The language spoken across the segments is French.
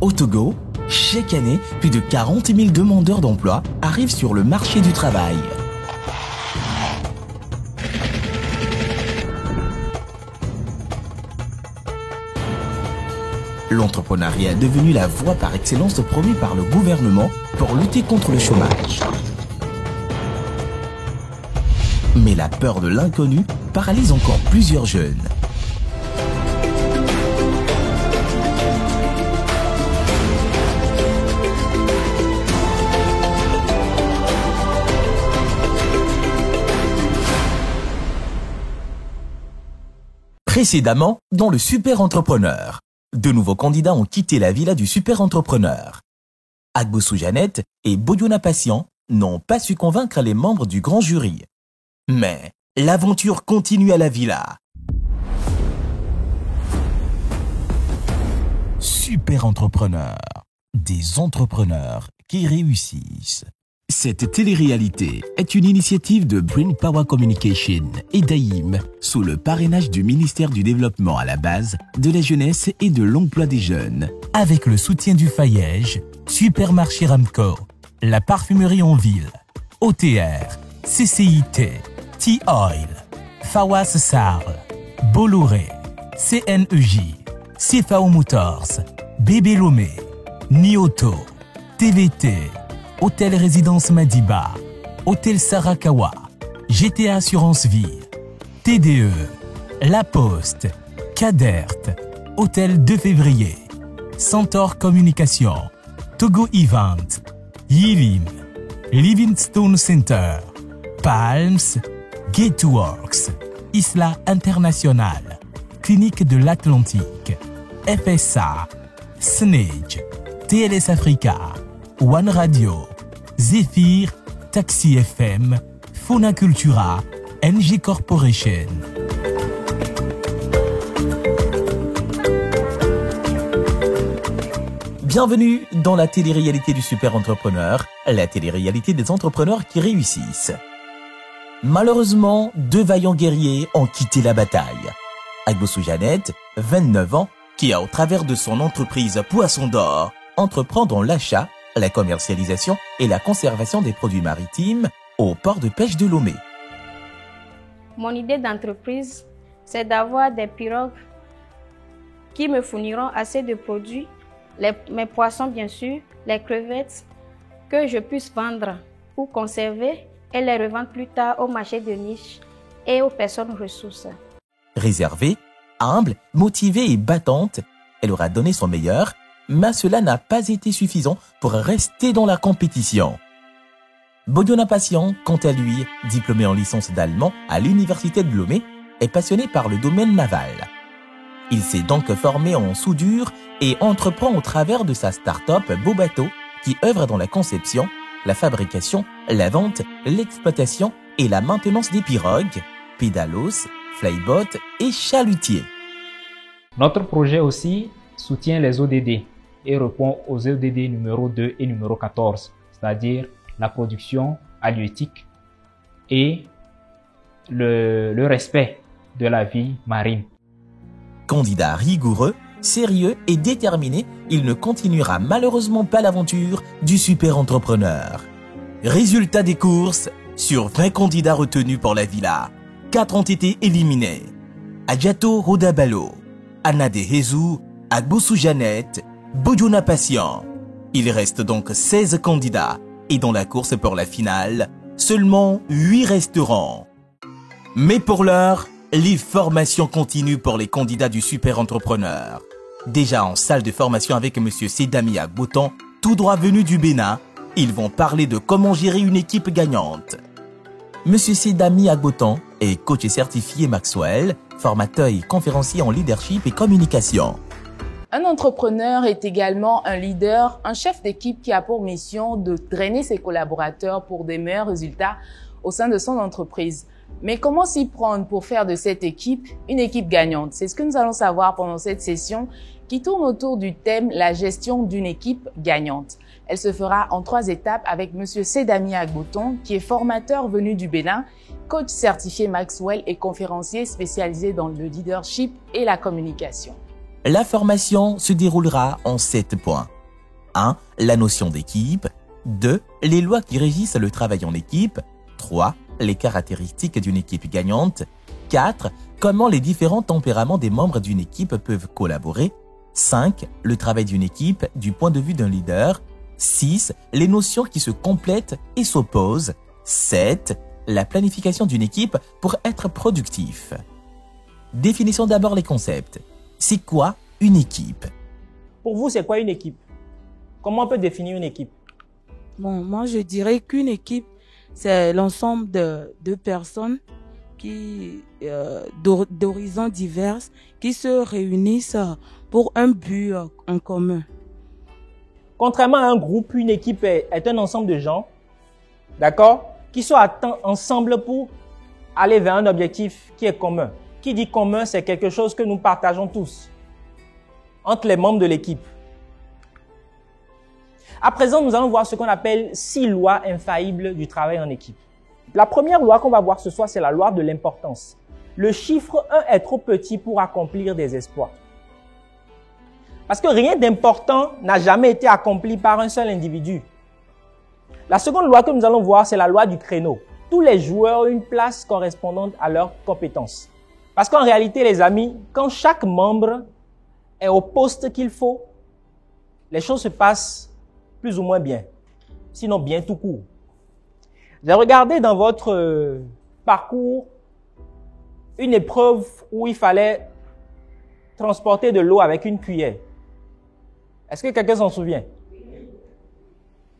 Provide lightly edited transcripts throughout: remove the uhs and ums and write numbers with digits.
Au Togo, chaque année, plus de 40 000 demandeurs d'emploi arrivent sur le marché du travail. L'entrepreneuriat est devenu la voie par excellence promue par le gouvernement pour lutter contre le chômage. Mais la peur de l'inconnu paralyse encore plusieurs jeunes. Précédemment, dans le Super Entrepreneur, deux nouveaux candidats ont quitté la villa du Super Entrepreneur. Agbossou Jeannette et Boyona Patient n'ont pas su convaincre les membres du grand jury. Mais l'aventure continue à la villa. Super Entrepreneur, des entrepreneurs qui réussissent. Cette télé-réalité est une initiative de Brain Power Communication et d'AIM sous le parrainage du ministère du Développement à la base, de la jeunesse et de l'emploi des jeunes. Avec le soutien du Fayège, Supermarché Ramco, la parfumerie en ville, OTR, CCIT, T-Oil, Fawas Sarl, Bolloré, CNEJ, CFAO Motors, Bébé Lomé, Nioto, TVT, Hôtel Résidence Madiba, Hôtel Sarakawa, GTA Assurance Vie, TDE, La Poste, Cadert, Hôtel 2 février, Centaure Communication, Togo Event, Yilim, Livingstone Center, Palms, Gateworks, Isla International, Clinique de l'Atlantique, FSA, Snage, TLS Africa, One Radio, Zephyr, Taxi FM, Fauna Cultura, NG Corporation. Bienvenue dans la télé-réalité du Super Entrepreneur, la télé-réalité des entrepreneurs qui réussissent. Malheureusement, deux vaillants guerriers ont quitté la bataille. Agbossou Jeannette, 29 ans, qui au travers de son entreprise Poisson d'Or, entreprend dans l'achat, la commercialisation et la conservation des produits maritimes au port de pêche de Lomé. Mon idée d'entreprise, c'est d'avoir des pirogues qui me fourniront assez de produits, mes poissons bien sûr, les crevettes, que je puisse vendre ou conserver et les revendre plus tard au marché de niche et aux personnes ressources. Réservée, humble, motivée et battante, elle aura donné son meilleur, mais cela n'a pas été suffisant pour rester dans la compétition. Boyona Patient, quant à lui, diplômé en licence d'allemand à l'université de Lomé, est passionné par le domaine naval. Il s'est donc formé en soudure et entreprend au travers de sa start-up Beau Bateau qui œuvre dans la conception, la fabrication, la vente, l'exploitation et la maintenance des pirogues, pédalos, flybots et chalutiers. Notre projet aussi soutient les ODD et répond aux ODD numéro 2 et numéro 14, c'est-à-dire la production halieutique et le respect de la vie marine. Candidat rigoureux, sérieux et déterminé, il ne continuera malheureusement pas l'aventure du Super Entrepreneur. Résultat des courses, sur 20 candidats retenus pour la villa, 4 ont été éliminés. Adjato Rodabalo, Anna Dehezou, Agbossou Jeannette, Boyona Patient. Il reste donc 16 candidats et dans la course pour la finale, seulement 8 resteront. Mais pour l'heure, les formations continuent pour les candidats du Super Entrepreneur. Déjà en salle de formation avec M. Sedami Agboton, tout droit venu du Bénin, ils vont parler de comment gérer une équipe gagnante. M. Sedami Agboton est coach certifié Maxwell, formateur et conférencier en leadership et communication. Un entrepreneur est également un leader, un chef d'équipe qui a pour mission de drainer ses collaborateurs pour des meilleurs résultats au sein de son entreprise. Mais comment s'y prendre pour faire de cette équipe une équipe gagnante? C'est ce que nous allons savoir pendant cette session qui tourne autour du thème « La gestion d'une équipe gagnante ». Elle se fera en 3 étapes avec M. Sedami Agboton, qui est formateur venu du Bénin, coach certifié Maxwell et conférencier spécialisé dans le leadership et la communication. La formation se déroulera en 7 points. 1. La notion d'équipe. 2. Les lois qui régissent le travail en équipe. 3. Les caractéristiques d'une équipe gagnante. 4. Comment les différents tempéraments des membres d'une équipe peuvent collaborer. 5. Le travail d'une équipe du point de vue d'un leader. 6. Les notions qui se complètent et s'opposent. 7. La planification d'une équipe pour être productif. Définissons d'abord les concepts. C'est quoi une équipe? Pour vous, c'est quoi une équipe? Comment on peut définir une équipe? Bon, moi je dirais qu'une équipe, c'est l'ensemble de personnes qui d'horizons divers qui se réunissent pour un but en commun. Contrairement à un groupe, une équipe est un ensemble de gens, d'accord, qui sont ensemble pour aller vers un objectif qui est commun. Qui dit commun, c'est quelque chose que nous partageons tous entre les membres de l'équipe. À présent, nous allons voir ce qu'on appelle 6 lois infaillibles du travail en équipe. La première loi qu'on va voir ce soir, c'est la loi de l'importance. Le chiffre 1 est trop petit pour accomplir des exploits. Parce que rien d'important n'a jamais été accompli par un seul individu. La seconde loi que nous allons voir, c'est la loi du créneau. Tous les joueurs ont une place correspondante à leurs compétences. Parce qu'en réalité, les amis, quand chaque membre est au poste qu'il faut, les choses se passent plus ou moins bien. Sinon bien tout court. J'ai regardé dans votre parcours une épreuve où il fallait transporter de l'eau avec une cuillère. Est-ce que quelqu'un s'en souvient?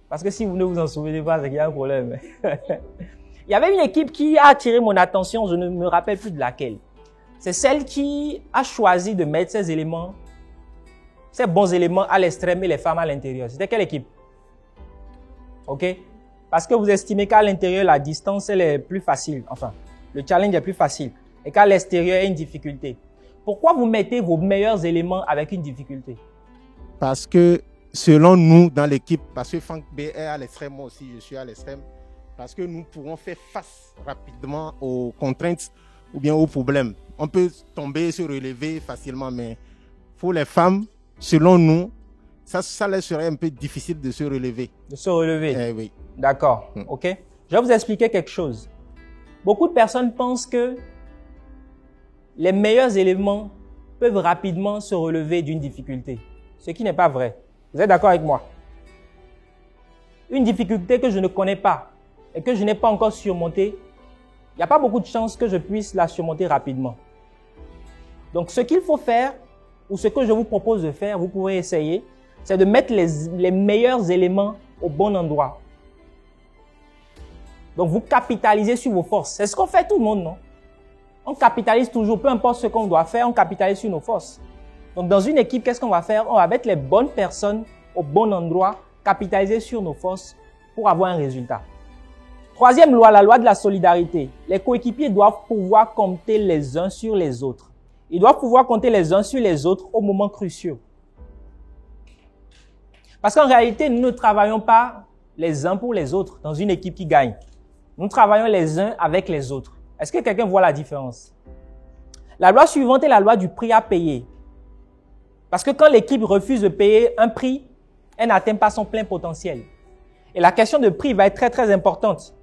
Parce que si vous ne vous en souvenez pas, c'est qu'il y a un problème. Il y avait une équipe qui a attiré mon attention, je ne me rappelle plus de laquelle. C'est celle qui a choisi de mettre ces éléments, ces bons éléments à l'extrême et les femmes à l'intérieur. C'était quelle équipe? Ok? Parce que vous estimez qu'à l'intérieur, la distance, elle est plus facile. Enfin, le challenge est plus facile. Et qu'à l'extérieur, il y a une difficulté. Pourquoi vous mettez vos meilleurs éléments avec une difficulté? Parce que, selon nous, dans l'équipe, parce que Franck B est à l'extrême, moi aussi, je suis à l'extrême, parce que nous pourrons faire face rapidement aux contraintes ou bien aux problèmes. On peut tomber, se relever facilement, mais pour les femmes, selon nous, ça leur serait un peu difficile de se relever. De se relever? Eh oui. D'accord, ok. Je vais vous expliquer quelque chose. Beaucoup de personnes pensent que les meilleurs éléments peuvent rapidement se relever d'une difficulté. Ce qui n'est pas vrai. Vous êtes d'accord avec moi? Une difficulté que je ne connais pas et que je n'ai pas encore surmontée, il n'y a pas beaucoup de chances que je puisse la surmonter rapidement. Donc, ce qu'il faut faire, ou ce que je vous propose de faire, vous pouvez essayer, c'est de mettre les meilleurs éléments au bon endroit. Donc, vous capitalisez sur vos forces. C'est ce qu'on fait tout le monde, non? On capitalise toujours, peu importe ce qu'on doit faire, on capitalise sur nos forces. Donc, dans une équipe, qu'est-ce qu'on va faire? On va mettre les bonnes personnes au bon endroit, capitaliser sur nos forces pour avoir un résultat. Troisième loi, la loi de la solidarité. Les coéquipiers doivent pouvoir compter les uns sur les autres. Ils doivent pouvoir compter les uns sur les autres au moment cruciaux. Parce qu'en réalité, nous ne travaillons pas les uns pour les autres dans une équipe qui gagne. Nous travaillons les uns avec les autres. Est-ce que quelqu'un voit la différence? La loi suivante est la loi du prix à payer. Parce que quand l'équipe refuse de payer un prix, elle n'atteint pas son plein potentiel. Et la question de prix va être très très importante.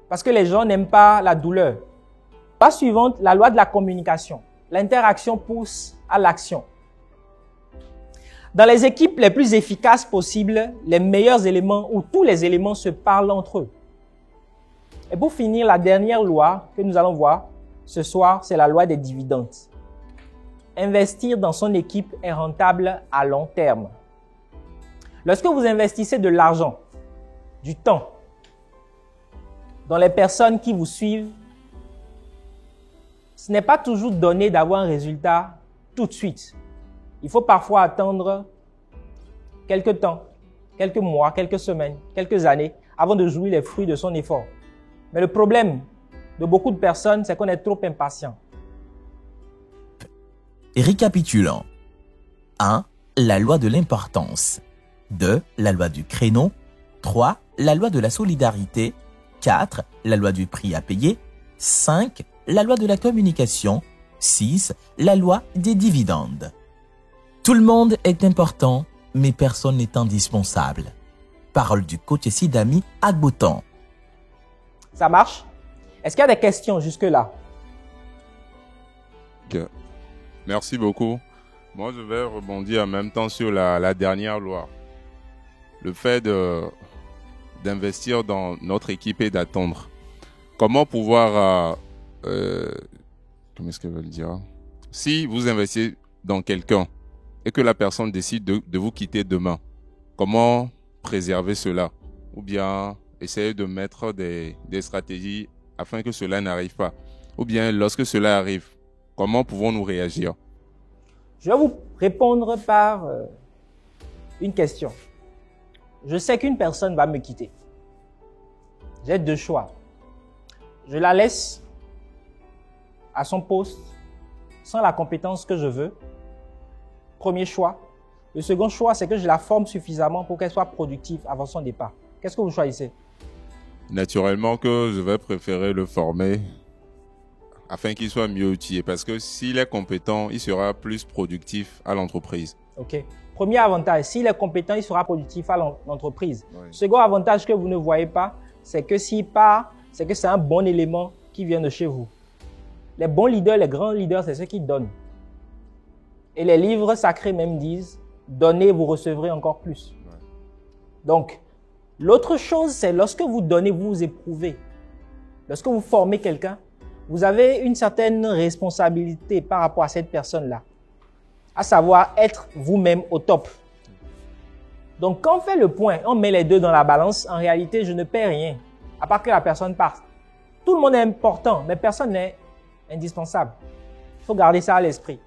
Parce que les gens n'aiment pas la douleur. La loi suivante, la loi de la communication. L'interaction pousse à l'action. Dans les équipes les plus efficaces possibles, les meilleurs éléments ou tous les éléments se parlent entre eux. Et pour finir, la dernière loi que nous allons voir ce soir, c'est la loi des dividendes. Investir dans son équipe est rentable à long terme. Lorsque vous investissez de l'argent, du temps, dans les personnes qui vous suivent, ce n'est pas toujours donné d'avoir un résultat tout de suite. Il faut parfois attendre quelques temps, quelques mois, quelques semaines, quelques années avant de jouir les fruits de son effort. Mais le problème de beaucoup de personnes, c'est qu'on est trop impatient. Récapitulons. 1. La loi de l'importance. 2. La loi du créneau. 3. La loi de la solidarité. 4. La loi du prix à payer. 5. La loi de la communication. 6. La loi des dividendes. Tout le monde est important mais personne n'est indispensable. Parole du coach Sidami Agbotan. Ça marche? Est-ce qu'il y a des questions jusque-là? Ok. Merci beaucoup. Moi, je vais rebondir en même temps sur la dernière loi. Le fait d'investir dans notre équipe et d'attendre. Comment pouvoir... comment est-ce que je veux le dire? Si vous investissez dans quelqu'un et que la personne décide de vous quitter demain, comment préserver cela? Ou bien essayer de mettre des stratégies afin que cela n'arrive pas? Ou bien lorsque cela arrive, comment pouvons-nous réagir? Je vais vous répondre par une question. Je sais qu'une personne va me quitter. J'ai deux choix. Je la laisse à son poste sans la compétence que je veux. Premier choix. Le second choix, c'est que je la forme suffisamment pour qu'elle soit productive avant son départ. Qu'est-ce que vous choisissez? Naturellement que je vais préférer le former afin qu'il soit mieux outillé. Parce que s'il est compétent, il sera plus productif à l'entreprise. Ok. Premier avantage, s'il est compétent, il sera productif à l'entreprise. Oui. Second avantage que vous ne voyez pas, c'est que s'il part, c'est que c'est un bon élément qui vient de chez vous. Les bons leaders, les grands leaders, c'est ceux qui donnent. Et les livres sacrés même disent, donnez, vous recevrez encore plus. Ouais. Donc, l'autre chose, c'est lorsque vous donnez, vous vous éprouvez. Lorsque vous formez quelqu'un, vous avez une certaine responsabilité par rapport à cette personne-là. À savoir être vous-même au top. Donc, quand on fait le point, on met les deux dans la balance, en réalité, je ne perds rien, à part que la personne parte. Tout le monde est important, mais personne n'est indispensable. Il faut garder ça à l'esprit.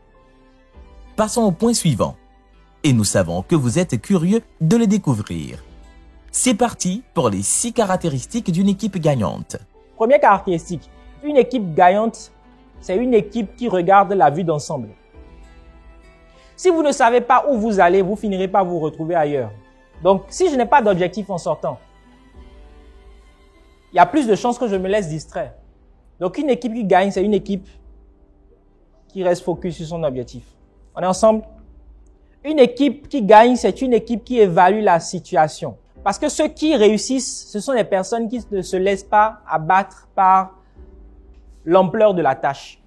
Passons au point suivant. Et nous savons que vous êtes curieux de le découvrir. C'est parti pour les 6 caractéristiques d'une équipe gagnante. Première caractéristique, une équipe gagnante, c'est une équipe qui regarde la vue d'ensemble. Si vous ne savez pas où vous allez, vous finirez par vous retrouver ailleurs. Donc, si je n'ai pas d'objectif en sortant, il y a plus de chances que je me laisse distraire. Donc, une équipe qui gagne, c'est une équipe qui reste focus sur son objectif. On est ensemble? Une équipe qui gagne, c'est une équipe qui évalue la situation. Parce que ceux qui réussissent, ce sont les personnes qui ne se laissent pas abattre par l'ampleur de la tâche.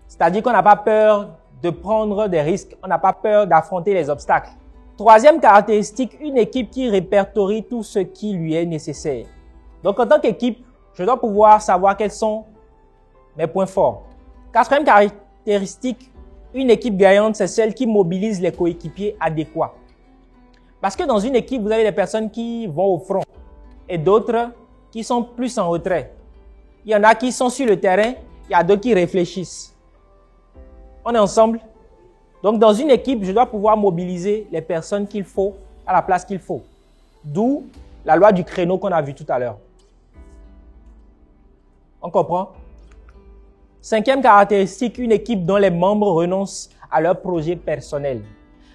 C'est-à-dire qu'on n'a pas peur de prendre des risques, on n'a pas peur d'affronter les obstacles. Troisième caractéristique, une équipe qui répertorie tout ce qui lui est nécessaire. Donc, en tant qu'équipe, je dois pouvoir savoir quels sont mes points forts. Quatrième caractéristique, une équipe gagnante, c'est celle qui mobilise les coéquipiers adéquats. Parce que dans une équipe, vous avez des personnes qui vont au front et d'autres qui sont plus en retrait. Il y en a qui sont sur le terrain, il y a d'autres qui réfléchissent. On est ensemble? Donc, dans une équipe, je dois pouvoir mobiliser les personnes qu'il faut à la place qu'il faut. D'où la loi du créneau qu'on a vu tout à l'heure. On comprend? Cinquième caractéristique, une équipe dont les membres renoncent à leur projet personnel.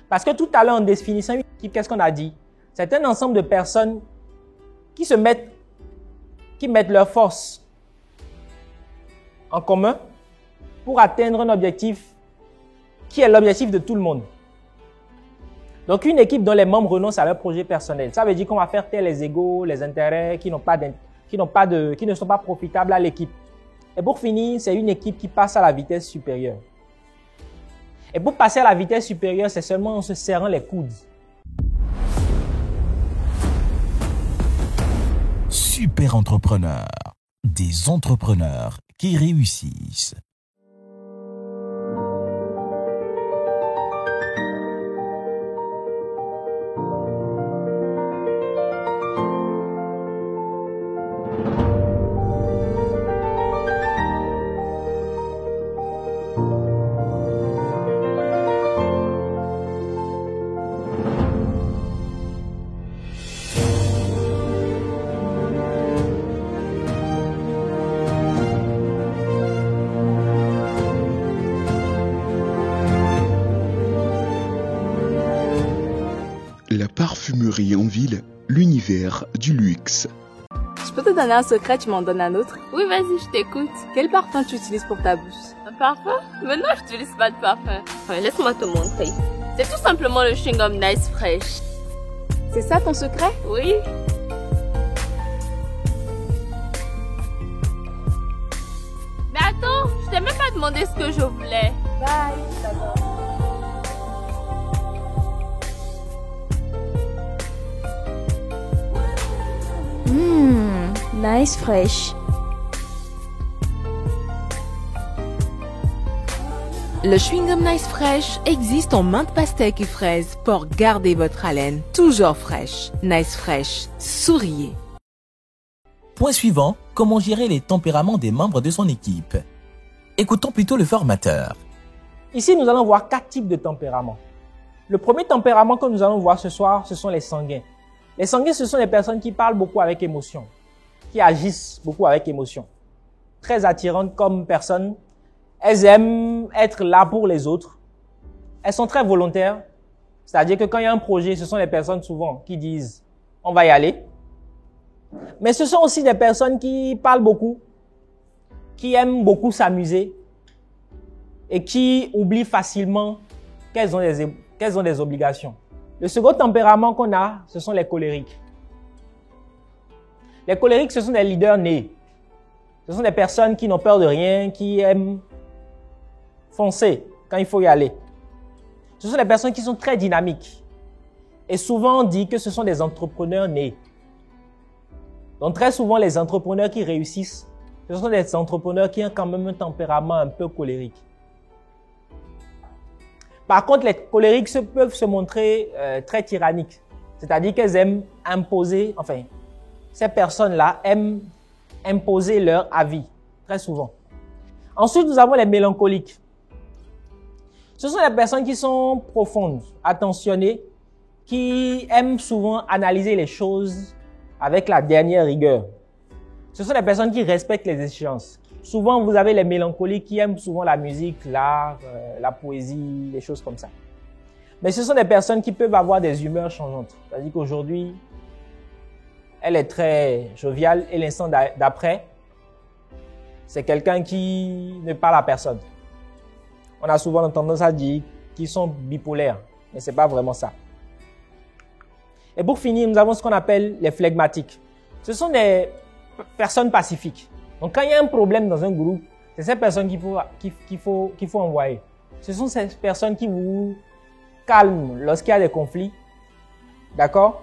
Parce que tout à l'heure, en définissant une équipe, qu'est-ce qu'on a dit? C'est un ensemble de personnes qui mettent leurs forces en commun pour atteindre un objectif qui est l'objectif de tout le monde. Donc, une équipe dont les membres renoncent à leur projet personnel, ça veut dire qu'on va faire taire les égos, les intérêts qui ne sont pas profitables à l'équipe. Et pour finir, c'est une équipe qui passe à la vitesse supérieure. Et pour passer à la vitesse supérieure, c'est seulement en se serrant les coudes. Super entrepreneurs, des entrepreneurs qui réussissent. La parfumerie en ville, l'univers du luxe. Je peux te donner un secret, tu m'en donnes un autre? Oui, vas-y, je t'écoute. Quel parfum tu utilises pour ta bouche? Un parfum? Mais non, je n'utilise pas de parfum. Laisse-moi te montrer. C'est tout simplement le chewing-gum Nice Fresh. C'est ça ton secret? Oui. Mais attends, je t'ai même pas demandé ce que je voulais. Bye, d'accord. Nice Fresh. Le chewing-gum Nice Fresh existe en menthe pastèque et fraise pour garder votre haleine toujours fraîche. Nice Fresh, souriez. Point suivant, comment gérer les tempéraments des membres de son équipe. Écoutons plutôt le formateur. Ici, nous allons voir 4 types de tempéraments. Le premier tempérament que nous allons voir ce soir, ce sont les sanguins. Les sanguins, ce sont les personnes qui parlent beaucoup avec émotion, qui agissent beaucoup avec émotion. Très attirantes comme personnes. Elles aiment être là pour les autres. Elles sont très volontaires. C'est-à-dire que quand il y a un projet, ce sont les personnes souvent qui disent « on va y aller ». Mais ce sont aussi des personnes qui parlent beaucoup, qui aiment beaucoup s'amuser et qui oublient facilement qu'elles ont des obligations. Le second tempérament qu'on a, ce sont les colériques. Les colériques, ce sont des leaders nés. Ce sont des personnes qui n'ont peur de rien, qui aiment foncer quand il faut y aller. Ce sont des personnes qui sont très dynamiques. Et souvent, on dit que ce sont des entrepreneurs nés. Donc, très souvent, les entrepreneurs qui réussissent, ce sont des entrepreneurs qui ont quand même un tempérament un peu colérique. Par contre, les colériques peuvent se montrer très tyranniques. C'est-à-dire qu'elles aiment imposer, enfin, ces personnes-là aiment imposer leur avis, très souvent. Ensuite, nous avons les mélancoliques. Ce sont des personnes qui sont profondes, attentionnées, qui aiment souvent analyser les choses avec la dernière rigueur. Ce sont des personnes qui respectent les échéances. Souvent, vous avez les mélancoliques qui aiment souvent la musique, l'art, la poésie, des choses comme ça. Mais ce sont des personnes qui peuvent avoir des humeurs changeantes. C'est-à-dire qu'aujourd'hui, elle est très joviale et l'instant d'après, c'est quelqu'un qui ne parle à personne. On a souvent tendance à dire qu'ils sont bipolaires, mais ce n'est pas vraiment ça. Et pour finir, nous avons ce qu'on appelle les flegmatiques. Ce sont des personnes pacifiques. Donc, quand il y a un problème dans un groupe, c'est ces personnes qu'il faut envoyer. Ce sont ces personnes qui vous calment lorsqu'il y a des conflits. D'accord?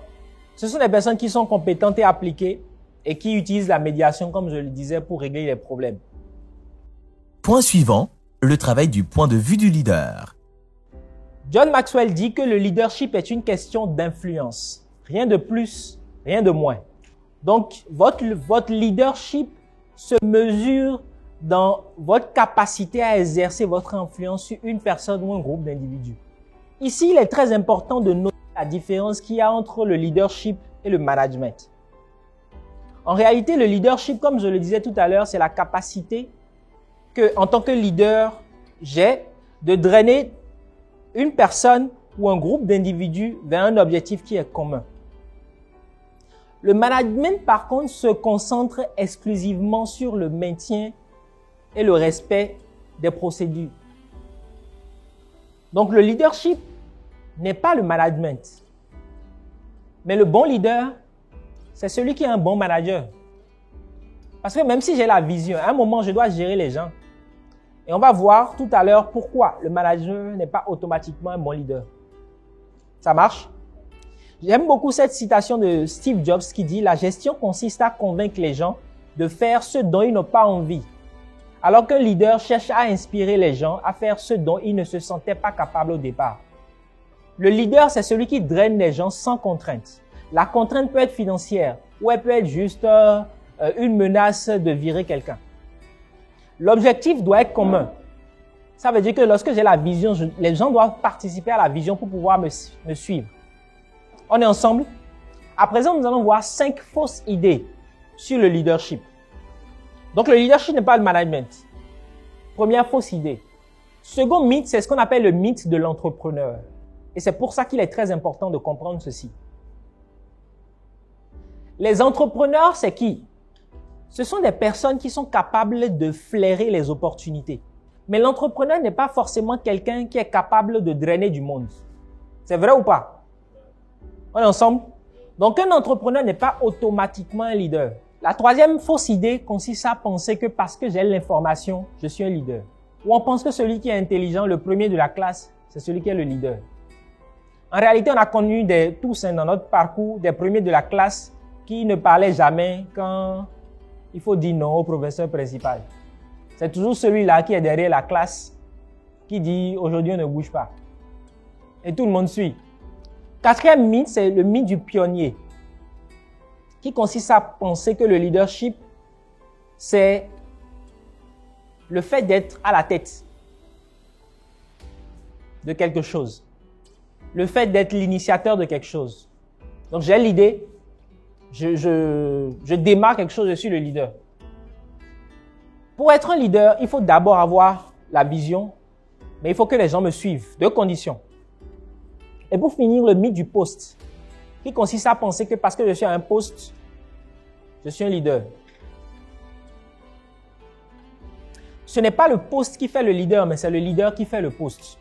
Ce sont des personnes qui sont compétentes et appliquées et qui utilisent la médiation, comme je le disais, pour régler les problèmes. Point suivant, le travail du point de vue du leader. John Maxwell dit que le leadership est une question d'influence. Rien de plus, rien de moins. Donc, votre leadership se mesure dans votre capacité à exercer votre influence sur une personne ou un groupe d'individus. Ici, il est très important de noter la différence qu'il y a entre le leadership et le management. En réalité, le leadership, comme je le disais tout à l'heure, c'est la capacité que, en tant que leader, j'ai de drainer une personne ou un groupe d'individus vers un objectif qui est commun. Le management, par contre, se concentre exclusivement sur le maintien et le respect des procédures. Donc, le leadership n'est pas le management. Mais le bon leader, c'est celui qui est un bon manager. Parce que même si j'ai la vision, à un moment, je dois gérer les gens. Et on va voir tout à l'heure pourquoi le manager n'est pas automatiquement un bon leader. Ça marche? J'aime beaucoup cette citation de Steve Jobs qui dit « La gestion consiste à convaincre les gens de faire ce dont ils n'ont pas envie, alors qu'un leader cherche à inspirer les gens à faire ce dont ils ne se sentaient pas capables au départ. » Le leader, c'est celui qui draine les gens sans contrainte. La contrainte peut être financière ou elle peut être juste une menace de virer quelqu'un. L'objectif doit être commun. Ça veut dire que lorsque j'ai la vision, les gens doivent participer à la vision pour pouvoir me suivre. On est ensemble? À présent, nous allons voir 5 fausses idées sur le leadership. Donc, le leadership n'est pas le management. Première fausse idée. Second mythe, c'est ce qu'on appelle le mythe de l'entrepreneur. Et c'est pour ça qu'il est très important de comprendre ceci. Les entrepreneurs, c'est qui? Ce sont des personnes qui sont capables de flairer les opportunités. Mais l'entrepreneur n'est pas forcément quelqu'un qui est capable de drainer du monde. C'est vrai ou pas? On est ensemble? Donc, un entrepreneur n'est pas automatiquement un leader. La troisième fausse idée consiste à penser que parce que j'ai l'information, je suis un leader. Ou on pense que celui qui est intelligent, le premier de la classe, c'est celui qui est le leader. En réalité, on a connu tous dans notre parcours des premiers de la classe qui ne parlaient jamais quand il faut dire non au professeur principal. C'est toujours celui-là qui est derrière la classe qui dit « aujourd'hui on ne bouge pas ». Et tout le monde suit. Quatrième mythe, c'est le mythe du pionnier, qui consiste à penser que le leadership, c'est le fait d'être à la tête de quelque chose, le fait d'être l'initiateur de quelque chose. Donc j'ai l'idée, je démarre quelque chose, je suis le leader. Pour être un leader, il faut d'abord avoir la vision, mais il faut que les gens me suivent. Deux conditions. Et pour finir, le mythe du poste, qui consiste à penser que parce que je suis à un poste, je suis un leader. Ce n'est pas le poste qui fait le leader, mais c'est le leader qui fait le poste.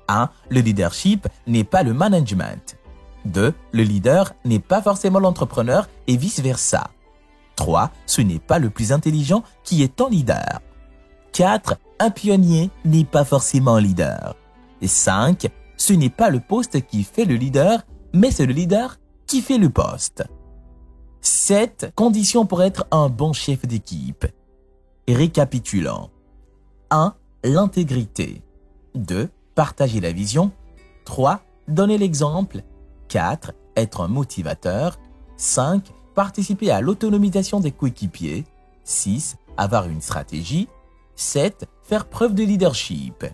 1. Le leadership n'est pas le management. 2. Le leader n'est pas forcément l'entrepreneur et vice-versa. 3. Ce n'est pas le plus intelligent qui est un leader. 4. Un pionnier n'est pas forcément un leader. Et 5. Ce n'est pas le poste qui fait le leader, mais c'est le leader qui fait le poste. 7 conditions pour être un bon chef d'équipe. Récapitulons. 1. L'intégrité. 2. Partager la vision. 3. Donner l'exemple. 4. Être un motivateur. 5. Participer à l'autonomisation des coéquipiers. 6. Avoir une stratégie. 7. Faire preuve de leadership.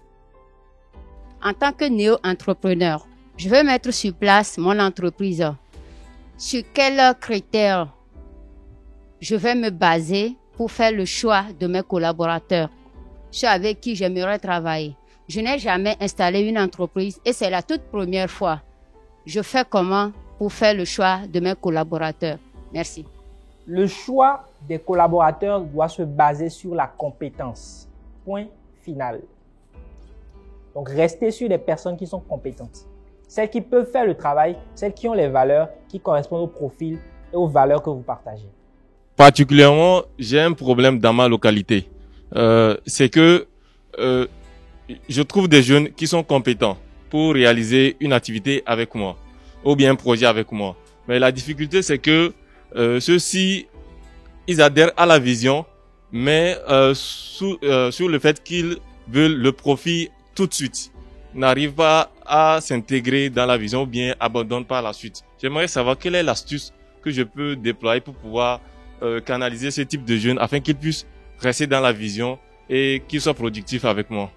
En tant que néo-entrepreneur, je veux mettre sur place mon entreprise. Sur quels critères je vais me baser pour faire le choix de mes collaborateurs, ceux avec qui j'aimerais travailler? Je n'ai jamais installé une entreprise et c'est la toute première fois. Je fais comment pour faire le choix de mes collaborateurs? Merci. Le choix des collaborateurs doit se baser sur la compétence. Point final. Donc, restez sur des personnes qui sont compétentes. Celles qui peuvent faire le travail, celles qui ont les valeurs qui correspondent au profil et aux valeurs que vous partagez. Particulièrement, j'ai un problème dans ma localité. C'est que je trouve des jeunes qui sont compétents pour réaliser une activité avec moi ou bien un projet avec moi. Mais la difficulté, c'est que ceux-ci, ils adhèrent à la vision, mais sur le fait qu'ils veulent le profit tout de suite, n'arrivent pas à s'intégrer dans la vision ou bien abandonnent par la suite. J'aimerais savoir quelle est l'astuce que je peux déployer pour pouvoir canaliser ce type de jeunes afin qu'ils puissent rester dans la vision et qu'ils soient productifs avec moi.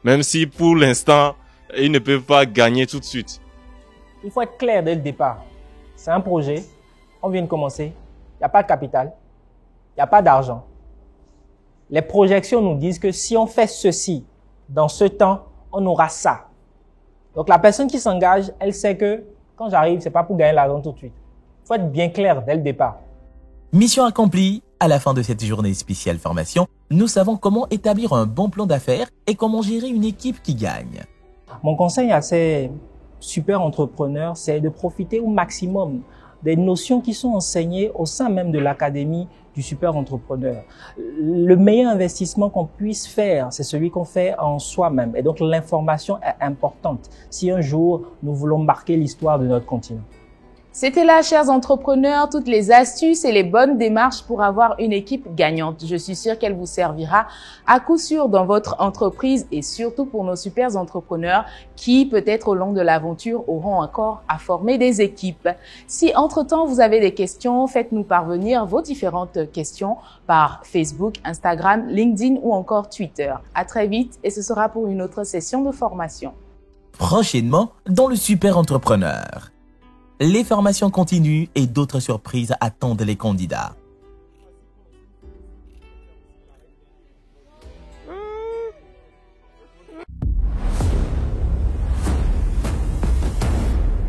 Même si pour l'instant, ils ne peuvent pas gagner tout de suite. Il faut être clair dès le départ. C'est un projet, on vient de commencer, il n'y a pas de capital, il n'y a pas d'argent. Les projections nous disent que si on fait ceci, dans ce temps, on aura ça. Donc la personne qui s'engage, elle sait que quand j'arrive, c'est pas pour gagner l'argent tout de suite. Il faut être bien clair dès le départ. Mission accomplie. À la fin de cette journée spéciale formation, nous savons comment établir un bon plan d'affaires et comment gérer une équipe qui gagne. Mon conseil à ces super entrepreneurs, c'est de profiter au maximum des notions qui sont enseignées au sein même de l'académie du super entrepreneur. Le meilleur investissement qu'on puisse faire, c'est celui qu'on fait en soi-même. Et donc l'information est importante si un jour nous voulons marquer l'histoire de notre continent. C'était là, chers entrepreneurs, toutes les astuces et les bonnes démarches pour avoir une équipe gagnante. Je suis sûre qu'elle vous servira à coup sûr dans votre entreprise et surtout pour nos super entrepreneurs qui, peut-être au long de l'aventure, auront encore à former des équipes. Si entre-temps vous avez des questions, faites-nous parvenir vos différentes questions par Facebook, Instagram, LinkedIn ou encore Twitter. À très vite et ce sera pour une autre session de formation. Prochainement, dans le Super Entrepreneur. Les formations continuent et d'autres surprises attendent les candidats.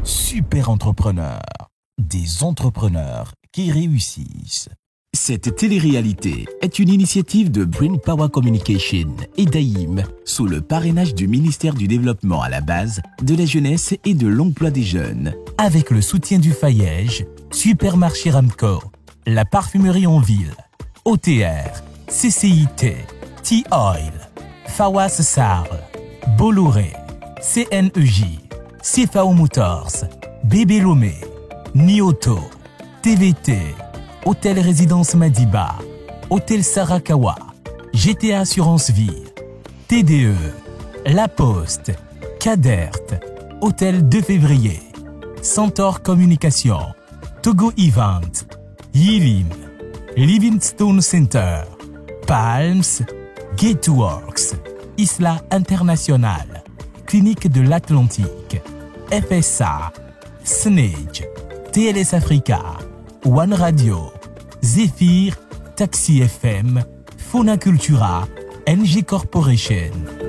Super Entrepreneur. Des entrepreneurs qui réussissent. Cette télé-réalité est une initiative de Brain Power Communication et d'AIM sous le parrainage du ministère du Développement à la base, de la jeunesse et de l'emploi des jeunes, avec le soutien du Fayège, Supermarché Ramco, la parfumerie en ville, OTR, CCIT, T-Oil, Fawas Sarl, Bolloré, CNEJ, CFAO Motors, Bébé Lomé, Nioto, TVT, Hôtel Résidence Madiba, Hôtel Sarakawa, GTA Assurance Vie, TDE, La Poste, Cadert, Hôtel 2 février, Centaure Communication, Togo Event, Yilim, Livingstone Center, Palms, Gateworks, Isla International, Clinique de l'Atlantique, FSA, Snage, TLS Africa, One Radio, Zephyr, Taxi FM, Fauna Cultura, NG Corporation.